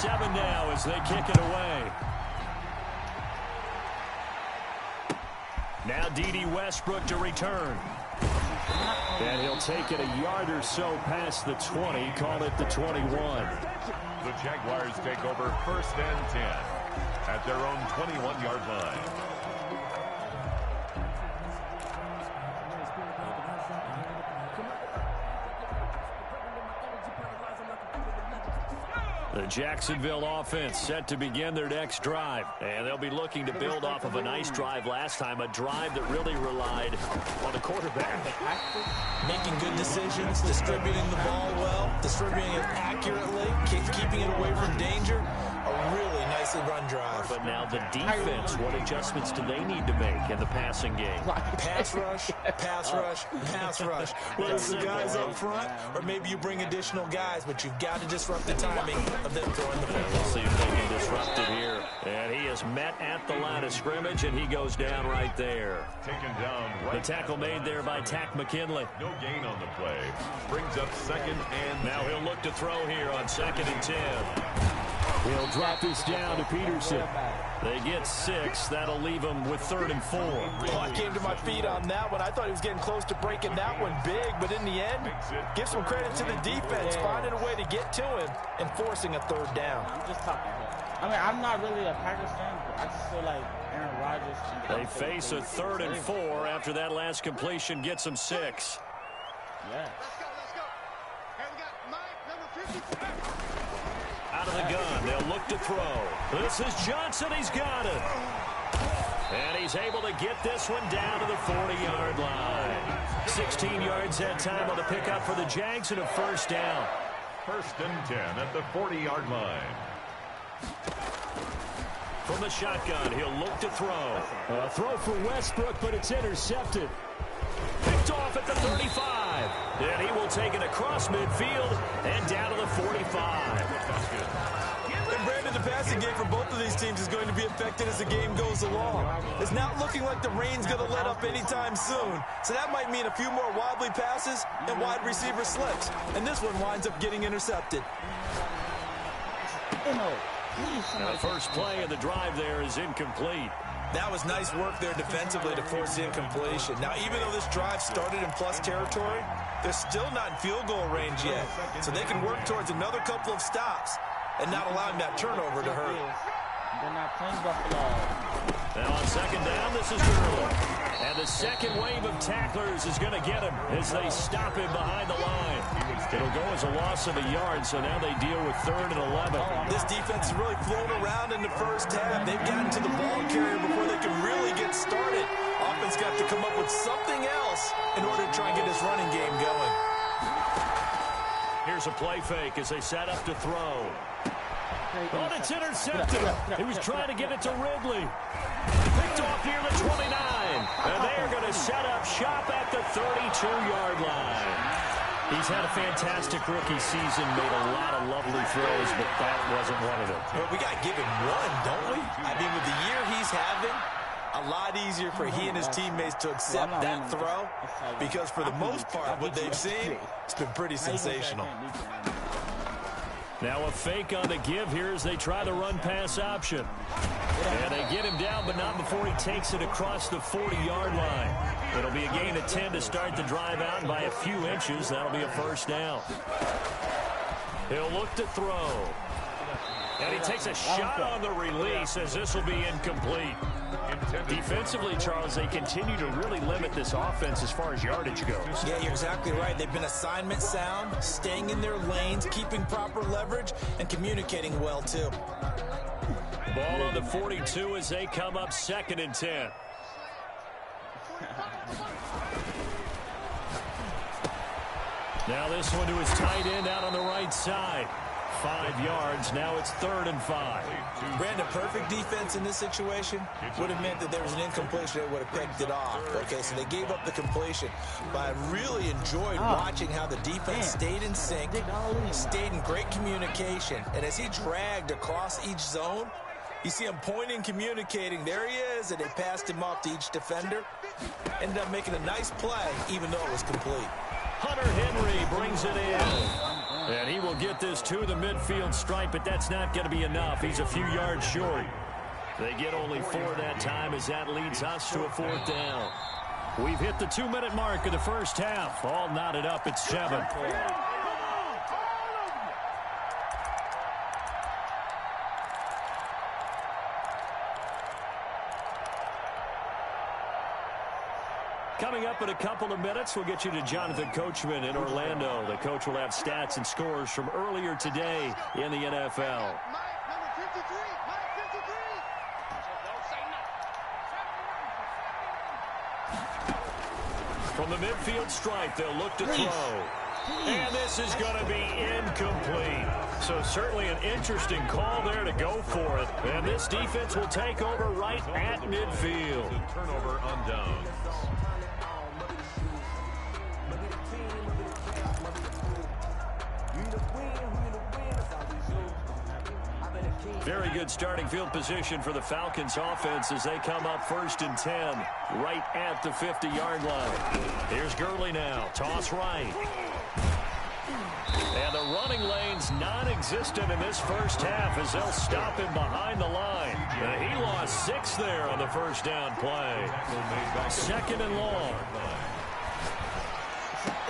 7 now as they kick it away. Now D.D. Westbrook to return. And he'll take it a yard or so past the 20, call it the 21. The Jaguars take over 1st and 10 at their own 21-yard line. The Jacksonville offense set to begin their next drive. And they'll be looking to build off of a nice drive last time, a drive that really relied on the quarterback. Making good decisions, distributing the ball well, distributing it accurately, keeping it away from danger. A really nicely run drive. But now the defense, what adjustments do they need to make in the passing game? Pass rush, pass rush, pass rush. Whether it's the guys up front or maybe you bring additional guys, but you've got to disrupt the timing of them throwing the ball. We'll see if they can disrupt it here. And he is met at the line of scrimmage, and he goes down right there. Taken down right. The tackle made there by Tack McKinley. No gain on the play. Brings up 2nd and... Now he'll look to throw here on 2nd and 10. He'll drop this down to Peterson. They get 6. That'll leave him with 3rd and 4. Oh, I came to my feet on that one. I thought he was getting close to breaking that one big, but in the end, give some credit to the defense, finding a way to get to him and forcing a 3rd down. I'm just talking. I mean, I'm not really a Packers fan, but I just feel like Aaron Rodgers. They face a 3rd and 4 after that last completion gets them 6. Yes. Let's go. Hey, we got Mike, number 55. Out of the gun, they'll look to throw. This is Johnson, he's got it. And he's able to get this one down to the 40-yard line. 16 yards that time on the pickup for the Jags and a 1st down. 1st and 10 at the 40-yard line. From the shotgun, he'll look to throw. A throw for Westbrook, but it's intercepted. Picked off at the 35. And he will take it across midfield and down to the 45. And Brandon, the passing game for both of these teams is going to be affected as the game goes along. It's not looking like the rain's going to let up anytime soon. So that might mean a few more wobbly passes and wide receiver slips. And this one winds up getting intercepted. The first play of the drive there is incomplete. That was nice work there defensively to force the incompletion. Now, even though this drive started in plus territory, they're still not in field goal range yet. So they can work towards another couple of stops and not allowing that turnover to hurt. They're not playing Buffalo. Now on 2nd down, this is Gurley. And the second wave of tacklers is going to get him as they stop him behind the line. It'll go as a loss of a yard, so now they deal with 3rd and 11. This defense has really flown around in the first half. They've gotten to the ball carrier before they can really get started. Offense got to come up with something else in order to try and get this running game going. Here's a play fake as they set up to throw. Oh, it's intercepted. He was trying to get it to Ridley. Picked off near the 29. And they're going to set up shop at the 32-yard line. He's had a fantastic rookie season, made a lot of lovely throws, but that wasn't one of them. But we got to give him one, don't we? I mean, with the year he's having, a lot easier for he and his teammates to accept that throw because for the most part, what they've seen, it's been pretty sensational. Now a fake on the give here as they try the run-pass option. And they get him down, but not before he takes it across the 40-yard line. It'll be a gain of 10 to start the drive out, and by a few inches, that'll be a 1st down. He'll look to throw. And he takes a shot on the release as this will be incomplete. Defensively, Charles, they continue to really limit this offense as far as yardage goes. Yeah, you're exactly right. They've been assignment sound, staying in their lanes, keeping proper leverage, and communicating well, too. Ball on the 42 as they come up 2nd and 10. Now this one to his tight end out on the right side. 5 yards. Now it's 3rd and 5. Brandon, perfect defense in this situation would have meant that there was an incompletion. They would have picked it off. Okay, so they gave up the completion. But I really enjoyed watching how the defense stayed in sync, stayed in great communication. And as he dragged across each zone, you see him pointing, communicating. There he is, and they passed him off to each defender. Ended up making a nice play, even though it was complete. Hunter Henry brings it in. And he will get this to the midfield stripe, but that's not going to be enough. He's a few yards short. They get only 4 that time as that leads us to a 4th down. We've hit the 2-minute mark of the first half. All knotted up at 7. Coming up in a couple of minutes, we'll get you to Jonathan Coachman in Orlando. The coach will have stats and scores from earlier today in the NFL. Mike, number 53. Mike, 53. From the midfield stripe, they'll look to throw. And this is going to be incomplete. So certainly an interesting call there to go for it. And this defense will take over right at midfield. Turnover on downs. Very good starting field position for the Falcons offense as they come up 1st and 10 right at the 50-yard line. Here's Gurley now. Toss right. And the running lane's non-existent in this first half as they'll stop him behind the line. And he lost 6 there on the first down play. 2nd and long.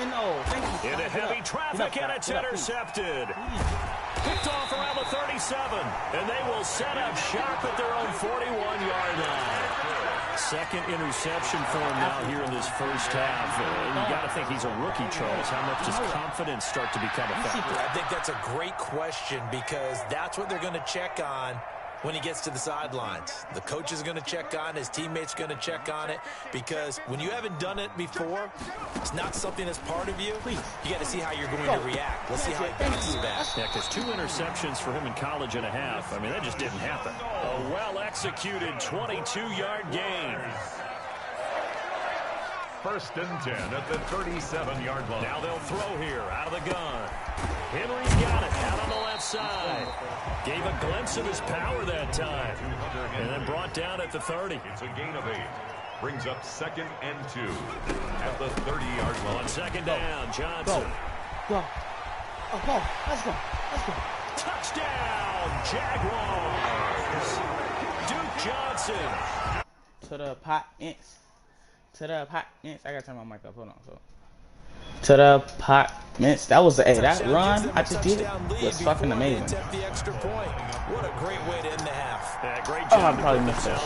Into heavy traffic, and it's intercepted. Picked off around the 37, and they will set up shop at their own 41-yard line. 2nd interception for him now here in this first half. You got to think he's a rookie, Charles. How much does confidence start to become effective? I think that's a great question because that's what they're going to check on when he gets to the sidelines. The coach is going to check on it. His teammates going to check on it because when you haven't done it before, it's not something that's part of you. You got to see how you're going to react. Let's see how he bounces back. Yeah, because 2 interceptions for him in college and a half. I mean, that just didn't happen. A well-executed 22-yard gain. 1st and 10 at the 37-yard line. Now they'll throw here out of the gun. Henry's got it out on the left side. Gave a glimpse of his power that time. And then brought down at the 30. It's a gain of 8. Brings up 2nd and 2 at the 30-yard line. On 2nd down, Johnson. Go. Oh, go. Let's go. Let's go. Touchdown, Jaguars. Duke Johnson. To the pot ints. To the pot mints. I gotta turn my mic up. Hold on. To the pot mints. That was that run I just did was fucking amazing. The extra point. What a great way to end the half. Yeah, great job. I probably missed that.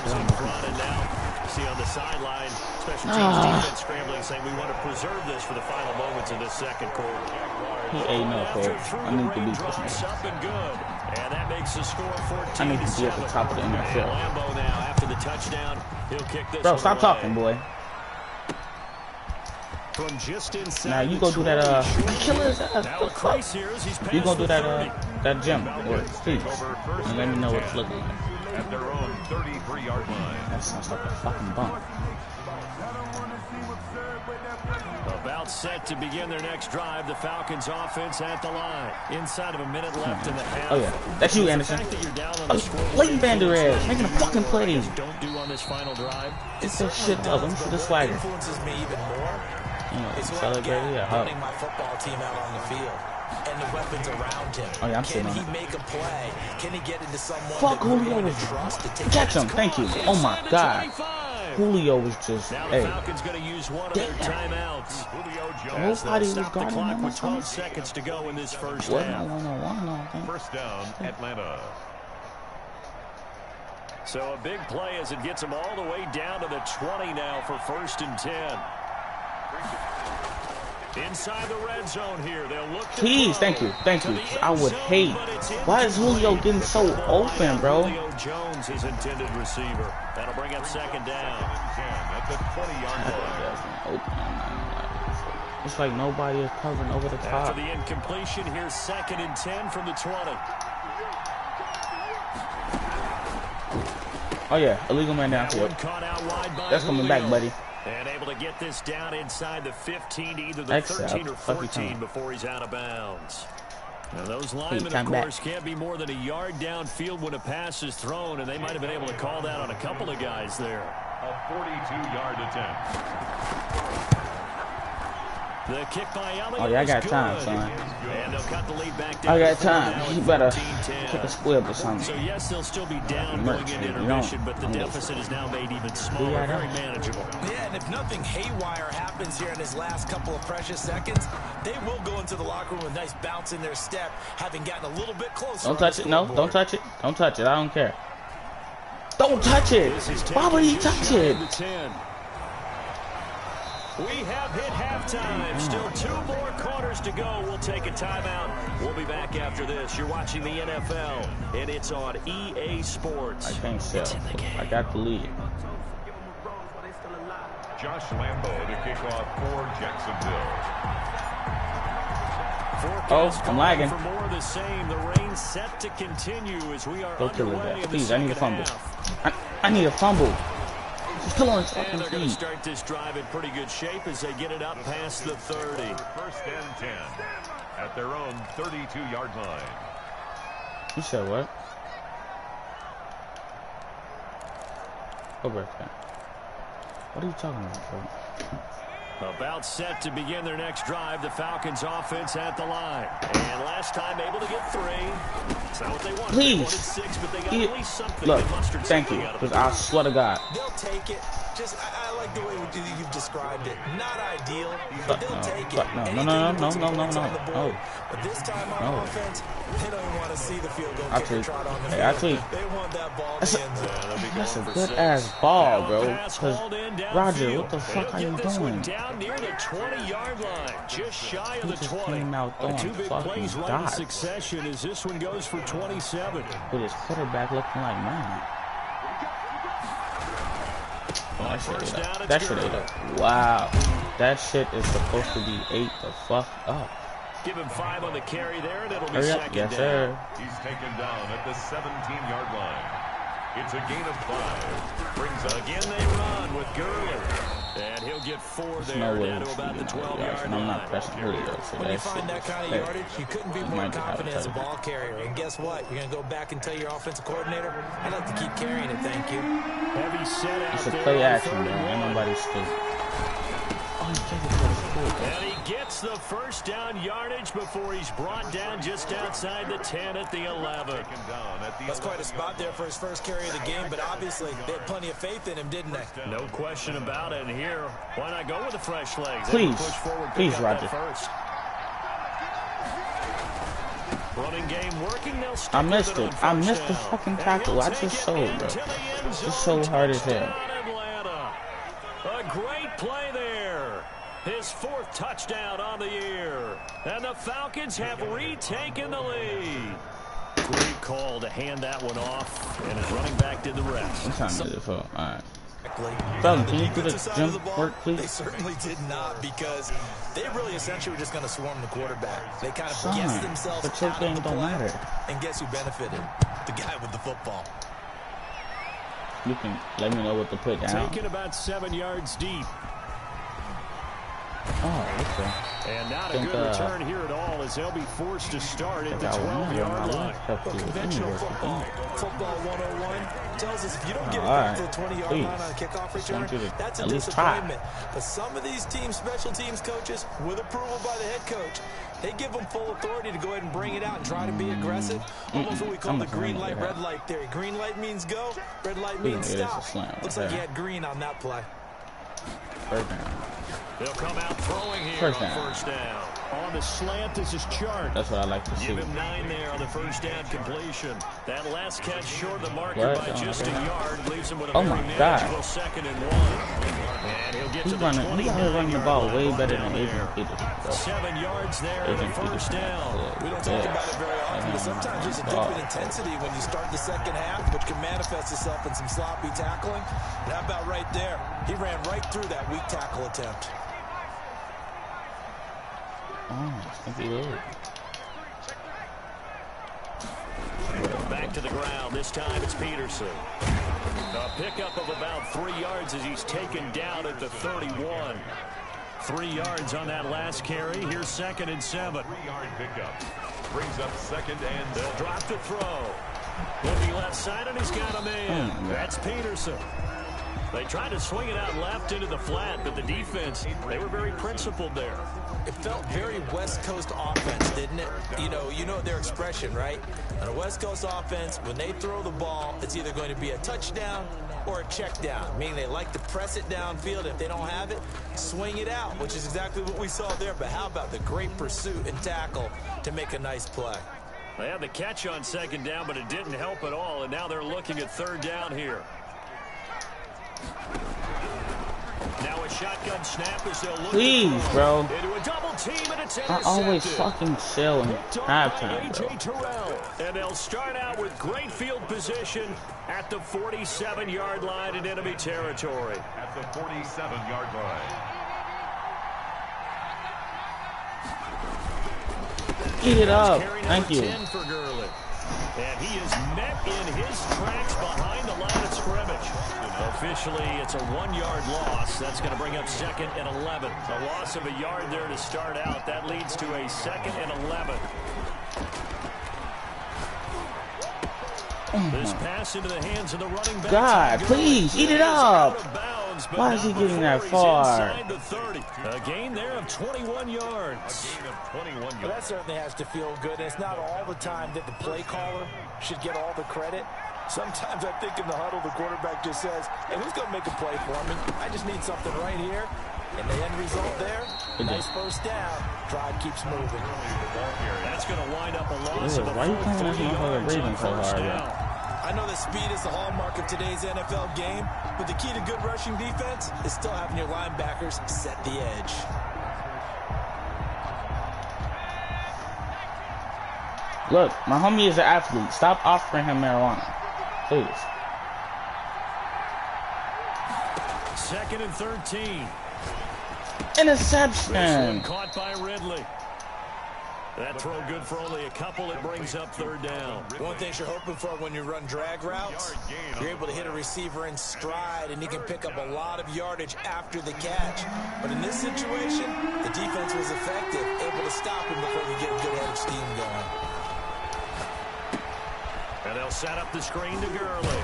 See on the sideline, special teams defense scrambling, saying we want to preserve this for the final moments of this 2nd quarter. He ain't no fair. I need to be up and good, and that makes the score 14. I need to be at the top of the NFL. Lambeau now after the touchdown, he'll kick this. Bro, stop talking, boy. From just inside now you go do that kill his ass. You go do that gym or please and let me know what it's looking like. At their own 33-yard line. That sounds like a fucking bump. About set to begin their next drive, the Falcons offense at the line. Inside of a minute left in the half. Oh yeah, that's you, Anderson. Leighton Vander Esch making a fucking play. Don't do on this final drive. It's a shit of them for the swagger. Influences me even more. It's running my football team out on the field and the weapons around him. Oh, yeah, Can he make a play? Can he get into someone fuck Julio was catch him, thank you. Oh my god. Julio was just now the Falcons going to use one of their timeouts. Nobody was guarding him with 12 seconds to go in this first half. First down, Atlanta. So a big play as it gets them all the way down to the 20 now for 1st and 10. Inside the red zone here, they'll look. Please, thank you. I would hate. Why is Julio getting so open, bro? Julio Jones, his intended receiver. That'll bring up 2nd down. At the 20-yard line. It's like nobody is covering over the top. After the incompletion, here's 2nd and 10 from the 20. Oh yeah, illegal man downfield. That's coming back, buddy. And able to get this down inside the 15 to either the 13 or 14 before he's out of bounds. Now those linemen, of course, can't be more than a yard downfield when a pass is thrown, and they might have been able to call that on a couple of guys there. A 42-yard attempt. The kick by Elliott. Oh, yeah, I got is time, good. son. And they'll cut the lead back down. I got to 4 time. now You at better 14-10. kick a squib or something. So yes, they'll still be down Merch, going into you intermission, don't. but the I'm deficit is now made even smaller, Yeah, very manageable. Yeah, and if nothing haywire happens here in his last couple of precious seconds, they will go into the locker room with a nice bounce in their step, having gotten a little bit closer. Don't touch it. No, don't touch it. Don't touch it. I don't care. Don't touch it. Why would he touch it? We have hit halftime. Still 2 more quarters to go. We'll take a timeout. We'll be back after this. You're watching the NFL, and it's on EA Sports. I can't sell. I got the lead. Josh Lambo to kick off for Jacksonville. Forecast I'm lagging. For more of the same, the rain set to continue as we are Go kill it, underway Dad. in Please, the I need a second fumble. half. I need a fumble. He's still on his And fucking they're going to feet. start this drive in pretty good shape as they get it up past the 30. First and 10 at their own 32-yard line. You said what? Go back there. What are you talking about, bro? About set to begin their next drive. The Falcons offense at the line. And last time able to get 3. It's not what they wanted. Please. They wanted 6, but they got at least something. Look, They mustered thank you. something out of Because it. I swear to God. They'll take it. Just, I like the way you've described it. Not ideal, but they'll take it. No. But this time on offense, they don't even want to see the field goal kicker trot on the Hey, field. actually, They want that ball in that's the end zone. That's a good ass ball, bro. Because Roger, what the fuck are you doing? Down near the 20-yard line, just shy of He the just 20. came out throwing 2 big fucking plays right in dots. succession as this one goes for 27. With his quarterback looking like mine. Oh, that shit ate up. Wow. That shit is supposed to be 8 the fuck up. Give him 5 on the carry there, and it'll be Hurry up. second Yes, down. sir. He's taken down at the 17-yard line. It's a gain of 5. Brings up Again they run with Gurley. And he'll get 4 there, No way down to he's about the shooting all 12-yard yards. And I'm not line. pressing Julio, so When you that find shit that is kind of fair. yardage, you couldn't be He more might just have confident a as a touchdown. ball carrier. And guess what? You're going to go back and tell your offensive coordinator, I'd like to keep carrying it, thank you. Heavy set out It's a there play on action, bro. 31. Ain't nobody still. Oh, you can't get to the school. And he gets the first down yardage before he's brought down just outside the 10 at the 11. taken down at the That's quite a spot there for his first carry of the game, but obviously they had plenty of faith in him, didn't they? No question about it. And here, why not go with the fresh legs? Please. Push forward, pick Please, up Roger. that first. Running game working. They'll stick I with missed on it. I first missed the down. fucking And tackle. he'll I take just it showed, bro. into the end Just zone. so hard as hell. Touchdown, Atlanta. A great play there. His 4th touchdown on the year. And the Falcons have retaken the lead. Great call to hand that one off. And his running back did the rest. What time is it for? Alright. Exactly. Fellas, can you do defensive the side gym of the ball, work, please? They certainly did not, because they really essentially were just going to swarm the quarterback. They kind of Son, guessed themselves but your out game of the don't play. matter. And guess who benefited? The guy with the football. You can let me know what to put down. Taken about 7 yards deep. Oh, okay. And not a Think, good return here at all as they'll be forced to start at the 12-yard line. Conventional football, football 101, tells us if you don't get it All back to right. the 20-yard Please. line on a kickoff Just return, want you to that's a at least try. disappointment. But some of these special teams coaches, with approval by the head coach, they give them full authority to go ahead and bring it out and try to be aggressive. Almost what we call I'm the not green gonna light, do red that. light theory. Green light means go, red light Ooh, means it is a stop. slam right Looks like you there. had green on that play. Third down. They'll come out throwing here First on down. first down. On the slant, this is Chart. That's what I like to see. Give him 9 there on the first down completion. That last catch short of the marker What? by just a yard leaves him with a Oh very my God. manageable 2nd and 1. And he'll get He's to the running. He out here running the ball 29-yard way line better down than Adrian there. Peterson, bro. 7 yards there and a Adrian first Peterson. down. We don't talk about it very often, but sometimes there's a dip in intensity when you start the second half, which can manifest itself in some sloppy tackling. And how about right there? He ran right through that weak tackle attempt. Oh, I think he would. Back to the ground. This time it's Peterson. A pickup of about 3 yards as he's taken down at the 31. 3 yards on that last carry. Here's 2nd and 7. 3-yard pickup. Brings up 2nd and They'll drop the throw. Looking left side, and he's got a man. That's Peterson. They tried to swing it out left into the flat, but the defense, they were very principled there. It felt very West Coast offense, didn't it? You know their expression, right? On a West Coast offense, when they throw the ball, it's either going to be a touchdown or a check down, meaning they like to press it downfield. If they don't have it, swing it out, which is exactly what we saw there. But how about the great pursuit and tackle to make a nice play? They had the catch on second down, but it didn't help at all, and now they're looking at third down here. Now a shotgun snap as they'll look. Please, bro. Into a double team, and it's I always fucking sell in halftime, bro. And they'll start out with great field position at the 47-yard line in enemy territory. At the 47-yard line. Eat it up. Thank you. And he is met in his tracks behind the line of scrimmage. Officially, it's a 1-yard loss. That's going to bring up 2nd and 11. A loss of a yard there to start out. That leads to a 2nd and 11. This pass into the hands of the running back. God, please, eat it up. Why is he getting that far? A gain there of 21 yards. Well, that certainly has to feel good. It's not all the time that the play caller should get all the credit. Sometimes I think in the huddle, the quarterback just says, hey, who's going to make a play for me? I just need something right here. And the end result there, nice first down. Drive keeps moving. That's going to wind up a loss of a why are you playing this motherfucker breathing so hard, I know that speed is the hallmark of today's NFL game, but the key to good rushing defense is still having your linebackers set the edge. Look, my homie is an athlete. Stop offering him marijuana. Please. 2nd and 13. Interception. This one caught by Ridley. That throw good for only a couple. It brings up third down. One thing you're hoping for when you run drag routes, you're able to hit a receiver in stride, and he can pick up a lot of yardage after the catch. But in this situation, the defense was effective, able to stop him before you get a good head of steam going. And they'll set up the screen to Gurley.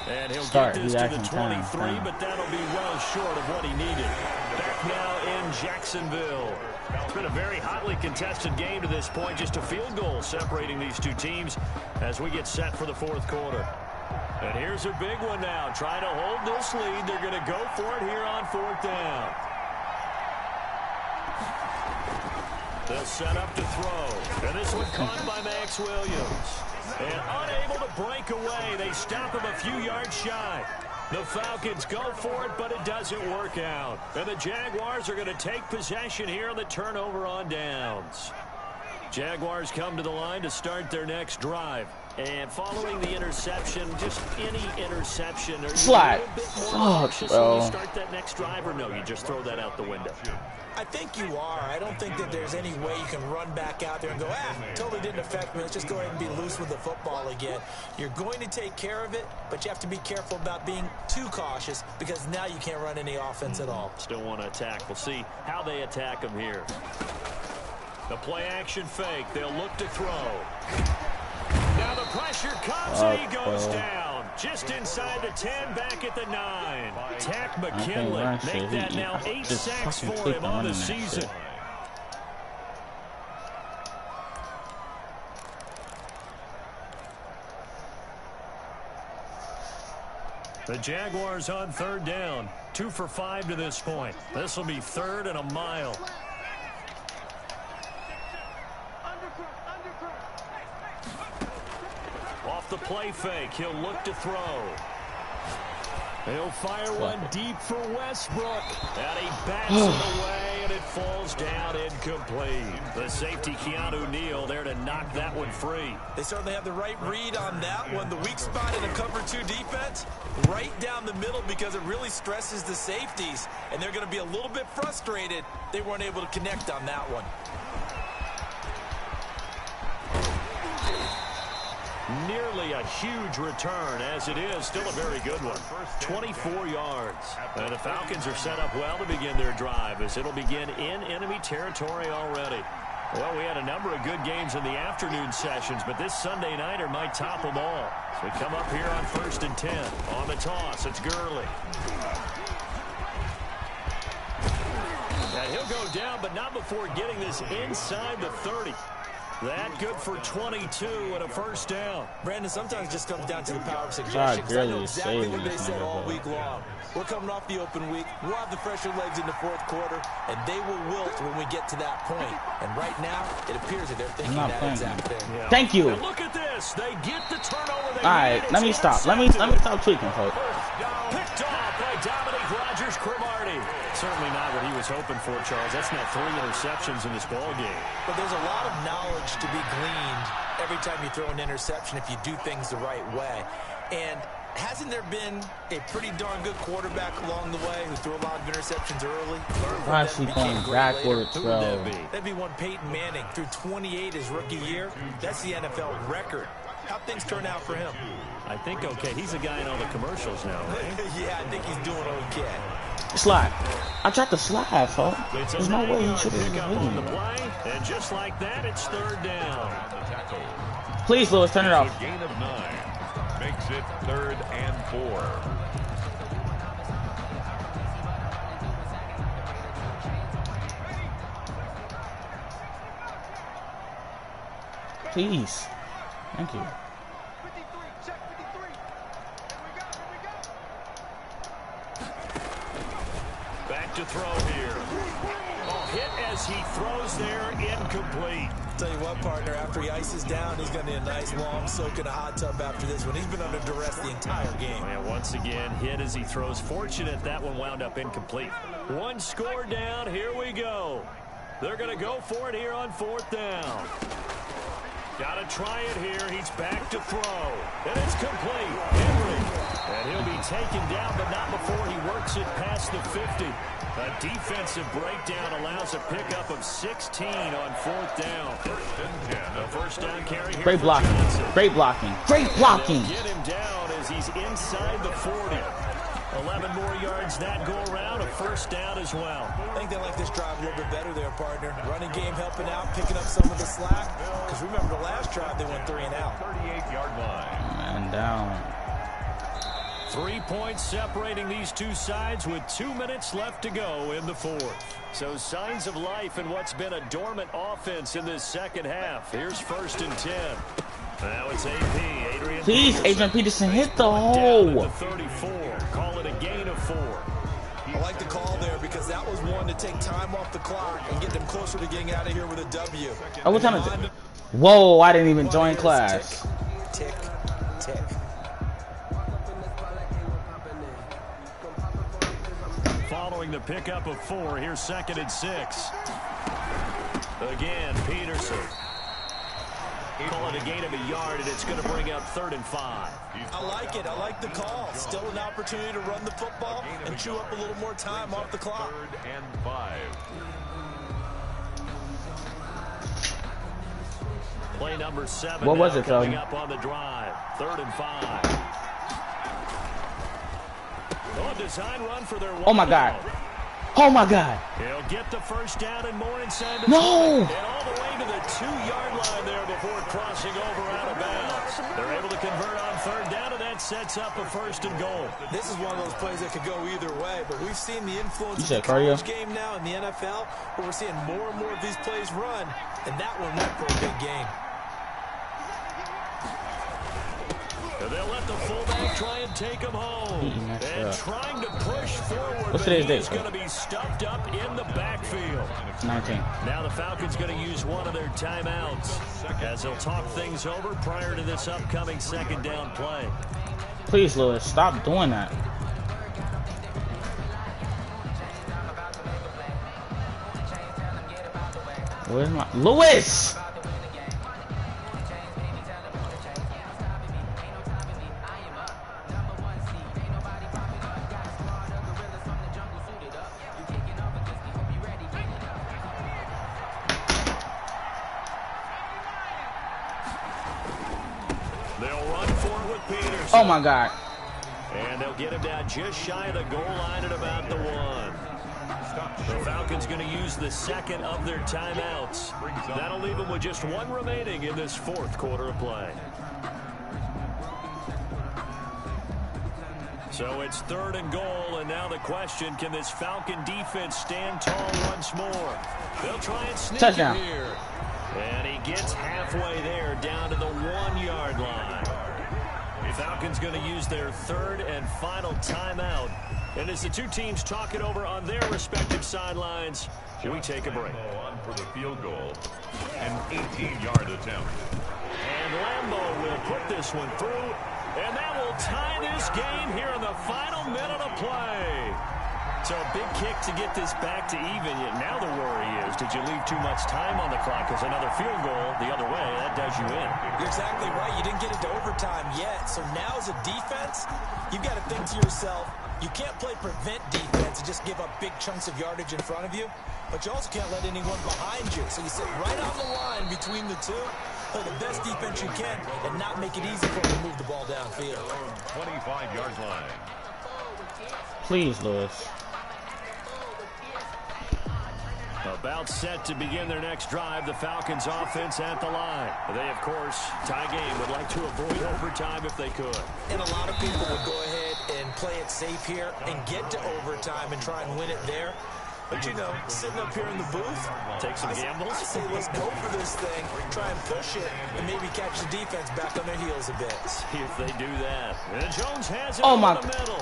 And he'll Start. get this to the 23, but that'll be well short of what he needed. Back now in Jacksonville. It's been a very hotly contested game to this point. Just a field goal separating these two teams as we get set for the fourth quarter. And here's a big one now. Trying to hold this lead. They're going to go for it here on fourth down. They'll set up to throw. And this one caught by Max Williams. And unable to break away. They stop him a few yards shy. The Falcons go for it, but it doesn't work out. And the Jaguars are going to take possession here on the turnover on downs. Jaguars come to the line to start their next drive. And following the interception, just any interception, are you Slide. a little bit more Fuck, cautious bro. when you start that next drive, or no, you just throw that out the window? I think you are. I don't think that there's any way you can run back out there and go, totally didn't affect me. Let's just go ahead and be loose with the football again. You're going to take care of it, but you have to be careful about being too cautious because now you can't run any offense at all. Still want to attack. We'll see how they attack them here. The play action fake. They'll look to throw. Now the pressure comes and he goes down. Just inside the 10, back at the 9. Tack McKinley. Make that now 8 sacks for him on the season. The Jaguars on third down. 2 for 5 to this point. This will be 3rd and a mile. Off the play fake, he'll look to throw. He'll fire one deep for Westbrook. And he bats it away, and it falls down incomplete. The safety, Keanu Neal, there to knock that one free. They certainly have the right read on that one. The weak spot in a cover 2 defense, right down the middle because it really stresses the safeties. And they're going to be a little bit frustrated they weren't able to connect on that one. Nearly a huge return, as it is still a very good one. 24 yards. And the Falcons are set up well to begin their drive as it'll begin in enemy territory already. Well, we had a number of good games in the afternoon sessions, but this Sunday nighter might top them all. So we come up here on 1st and 10. On the toss, it's Gurley. And he'll go down, but not before getting this inside the 30. That good for 22 and a first down. Brandon, sometimes it just comes down to the power of suggestion. I know exactly what they said all week long. We're coming off the open week. We'll have the fresher legs in the fourth quarter, and they will wilt when we get to that point. And right now, it appears that they're thinking that exact thing. Yeah. Thank you. And look at this. They get the turnover. All right, let me stop. Let me stop tweaking, folks. Picked off by Dominique Rodgers-Cromartie. Certainly not what he was hoping for, Charles. That's not 3 interceptions in this ball game. But there's a lot of knowledge to be gleaned every time you throw an interception if you do things the right way. And hasn't there been a pretty darn good quarterback along the way who threw a lot of interceptions early? Why is he going backwards, bro? That'd be one Peyton Manning threw 28 his rookie year. That's the NFL record. How'd things turn out for him? I think okay. He's a guy in all the commercials now, right? Yeah, I think he's doing okay. Slide. I tried to slide, folks. There's no way he should have hit the play, and just like that, it's 3rd down. Please, Lewis, turn it off. A gain of 9 makes it 3rd and 4. Please. Thank you. 53, check 53. Here we go. Back to throw here. Oh, hit as he throws there, incomplete. Tell you what, partner, after he ices down, he's going to need a nice long soak in a hot tub after this one. He's been under duress the entire game. And once again, hit as he throws. Fortunate that one wound up incomplete. One score down. Here we go. They're going to go for it here on 4th down. Got to try it here. He's back to throw. And it's complete. Henry. And he'll be taken down, but not before he works it past the 50. A defensive breakdown allows a pickup of 16 on 4th down. 1st and 10. A first down carry here. Great blocking. Great blocking. Great blocking. Get him down as he's inside the 40. 11 more yards that go around. A first down as well. I think they like this drive a little bit better there, partner. Running game helping out, picking up some of the slack. Because remember the last drive, they went 3 and out. 38-yard line. Man down. 3 points separating these two sides with 2 minutes left to go in the 4th. So signs of life in what's been a dormant offense in this second half. Here's 1st and 10. Now it's AP. Adrian. Please, Adrian Peterson, hit the hole. 34. Call it a gain of 4. I like the call there because that was one to take time off the clock and get them closer to getting out of here with a W. Oh, what time is it? Whoa, I didn't even join class. Tick, tick, tick. Following the pickup of 4, here's 2nd and 6. Again, Peterson. Call it a gain of a yard, and it's going to bring up 3rd and 5. I like it. I like the call. Still an opportunity to run the football and chew up a little more time off the clock. 3rd and 5. Play number 7. What was it, coming Tony? up on the drive. 3rd and 5. Oh, design run for their Oh, my God. Oh, my God. He'll get the first down and more inside the No. And all the way to the 2-yard line there before crossing over out of bounds. They're able to convert on 3rd down, and that sets up a 1st and goal. This is one of those plays that could go either way, but we've seen the influence of the cardio? college game now in the NFL, where we're seeing more and more of these plays run, and that one went for a big gain. And they'll let the fullback try and take him home. And trying to push forward, What's but today's date? he's going to be stuffed up in the backfield. 19. Now the Falcons going to use one of their timeouts as they'll talk things over prior to this upcoming 2nd down play. Please, Lewis, stop doing that. Where's my Lewis? Oh my God. And they'll get him down just shy of the goal line at about the 1. The Falcons going to use the second of their timeouts. That'll leave them with just one remaining in this fourth quarter of play. So it's 3rd and goal, and now the question, can this Falcon defense stand tall once more? They'll try and sneak it here. And he gets halfway there, down to the 1-yard line. The Falcons going to use their 3rd and final timeout. And as the two teams talk it over on their respective sidelines, we take a break. On for the field goal, an 18-yard attempt. And Lambeau will put this one through. And that will tie this game here in the final minute of play. So a big kick to get this back to even. Yet now the worry is, did you leave too much time on the clock? Because another field goal the other way, that does you in. You're exactly right. You didn't get into overtime yet. So now as a defense, you've got to think to yourself, you can't play prevent defense and just give up big chunks of yardage in front of you. But you also can't let anyone behind you. So you sit right on the line between the two. Play the best defense you can and not make it easy for them to move the ball downfield. 25-yard line. Please, Lewis. About set to begin their next drive, the Falcons offense at the line. They, of course, tie game, would like to avoid overtime if they could. And a lot of people would go ahead and play it safe here and get to overtime and try and win it there. But, you know, sitting up here in the booth, take some gambles. I say let's go for this thing, try and push it, and maybe catch the defense back on their heels a bit. See if they do that. And Jones has it Oh in my! the middle.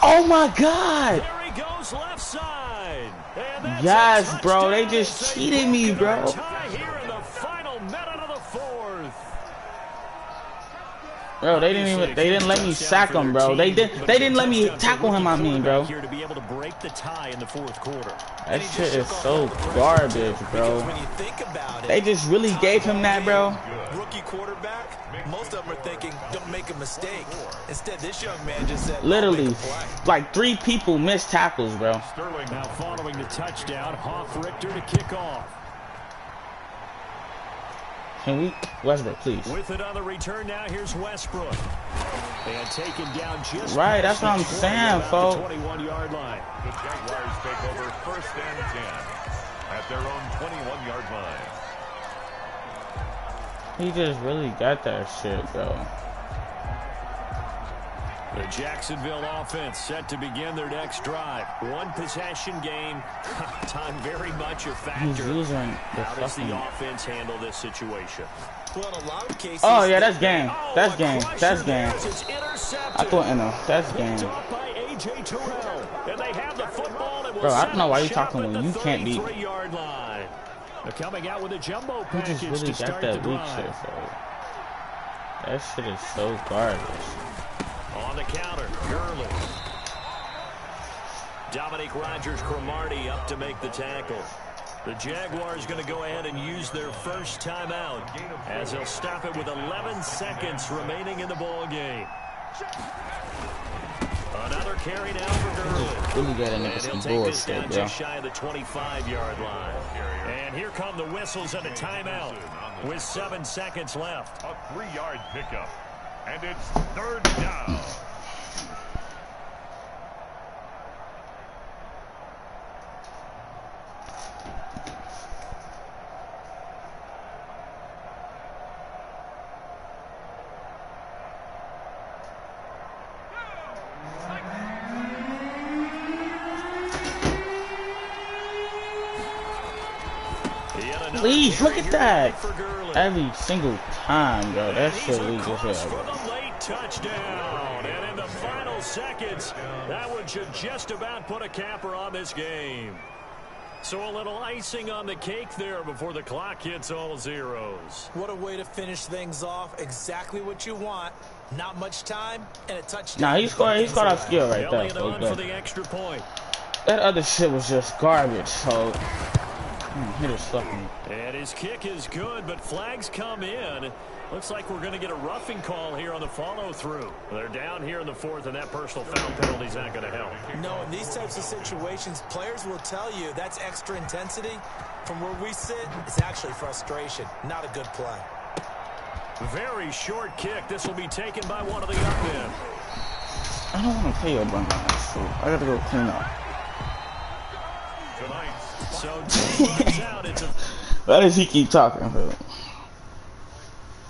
Oh my God! There he goes, left side. And Yes, bro. They just cheated me, bro. Tie here in the final minute of the fourth. Bro, they didn't let me sack him, bro. They didn't let me tackle him, I mean, bro. Here to be able to break the tie in the fourth quarter. That shit is so garbage, bro. When you think about it, They just really gave him that, bro. rookie quarterback, most of them are thinking, don't make a mistake. Instead, this young man just said, Literally, "I'll make a play." like 3 people missed tackles, bro. Sterling Now following the touchdown, Hoff-Richter to kick off. Can we, Westbrook, please? With it on the return now, here's Westbrook. And taken down just Right, that's what I'm saying, folks. 21-yard line. The Jaguars take over 1st and 10 at their own 21-yard line. He just really got that shit, bro. The Jacksonville offense set to begin their next drive. 1 possession game. Time very much a factor. He's using the How does fucking... the offense handle this situation? Well, in a lot of cases, Oh, yeah, that's game. Oh, That's a game. crusher That's there game. as it's intercepted. I thought, that's Picked game. off by A.J. Terrell. And they have the football. And will Bro, I set don't know up why you shop talking at when the you can't beat. 33-yard line. They're coming out with a jumbo He package just really to got start that the weak drive. shit, bro. That shit is so garbage. On the counter, Gurley. Dominique Rodgers-Cromartie up to make the tackle. The Jaguars going to go ahead and use their first timeout as they'll stop it with 11 seconds remaining in the ball game. Another carry now for Gurley. Really got into And some he'll take this bullshit, down bro. just shy of the 25-yard line. And here come the whistles and a timeout with 7 seconds left. A 3-yard pickup. And it's 3rd down. Please, look at that. Every single time, bro. That shit leads across us for here, bro. the late touchdown. And in the final seconds, that one should just about put a capper on this game. So a little icing on the cake there before the clock hits all zeros. what a way to finish things off. Exactly what you want. Not much time and a touchdown. Nah, he scored off skill right there. Elliott So on for good. the extra point. That other shit was just garbage. So hit his fucking. And his kick is good, but flags come in. Looks like we're going to get a roughing call here on the follow-through. They're down here in the fourth, and that personal foul penalty is not going to help. No, in these types of situations, players will tell you that's extra intensity. From where we sit, it's actually frustration, not a good play. Very short kick. This will be taken by one of the up men. I don't want to pay your bum ass fool. I gotta go clean up. So out, it's a Why does he keep talking, bro?